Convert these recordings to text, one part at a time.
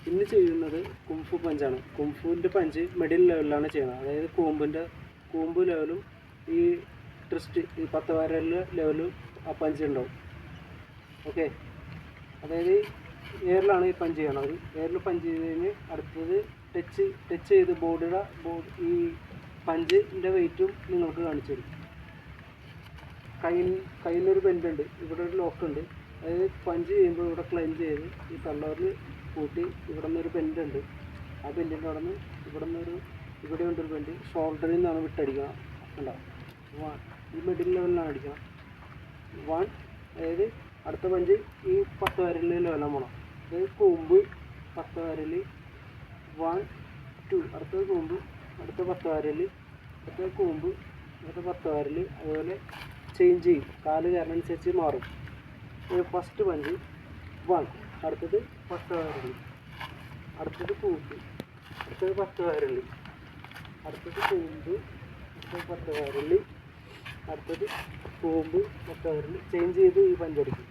ഇന്ന് ചെയ്യുന്നത് kung fu പഞ്ചാണ്. കുംഫുവിൻ്റെ punch middle ലെവലിലാണ് ചെയ്യുന്നത്. അതായത് കൂമ്പ് ലെവലും ഈ ട്രിസ്റ്റ് ഈ 10 വിരലിലെ ലെവലും ആ പഞ്ച് ഉണ്ടാവും. ഓക്കെ, അതായത് എയറിലാണ് ഈ പഞ്ച് ചെയ്യണത്. എയറിൽ പഞ്ച് ചെയ്ത് കഴിഞ്ഞ് അടുത്തത് ടച്ച് ചെയ്ത് ഈ പഞ്ചിൻ്റെ വെയിറ്റും നിങ്ങൾക്ക് കാണിച്ചു തരും. കയ്യിലൊരു ബെൻഡുണ്ട്, ഇവിടെ ഒരു ലോക്കുണ്ട്. അതായത് പഞ്ച് ചെയ്യുമ്പോൾ ഇവിടെ ക്ലഞ്ച് ചെയ്ത് ഈ തള്ളവരിൽ കൂട്ടി ഇവിടെ നിന്നൊരു ബെൻഡുണ്ട്. ആ ബെൻഡിൻ്റെ അവിടെ നിന്ന് ഇവിടെ ഉണ്ടൊരു ബെൻഡ്. ഷോൾഡറിൽ നിന്നാണ് വിട്ടടിക്കണം. ഉണ്ടാവും ഈ മിഡിൽ ലെവലിലാണ് അടിക്കണം. 1. അതായത് അടുത്ത പഞ്ച് ഈ 10 വിരലിൽ ലെവലാൻ പോകണം. അതായത് കൂമ്പ് 10 വിരൽ 1 2. അടുത്തത് കൂമ്പ്, അടുത്ത 10 വിരൽ, അടുത്ത കൂമ്പ്, അടുത്ത 10 വിരൽ. അതുപോലെ ചേഞ്ച് ചെയ്യും, കാല് കാരണനുസരിച്ച് മാറും. ഫസ്റ്റ് പഞ്ച് 1, അടുത്തത് 10 വിരൽ, അടുത്തത് കൂമ്പ്, അടുത്തത് 10 വിരൽ, അടുത്തത് കൂമ്പ്, അടുത്തത് 10 വിരൽ, അടുത്തത് കൂമ്പ് 10 വിരൽ. ചേഞ്ച് ചെയ്ത് ഈ പഞ്ചടിക്കും.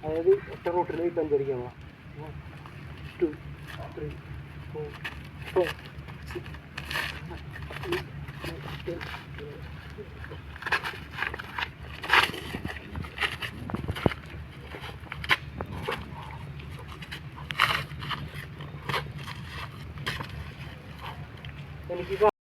അതായത് ഒറ്റ റൂട്ടിൽ ഈ പഞ്ചടിക്കാൻ പോകാം. 1 2 3 4 5 6 7 8 9 10 11 12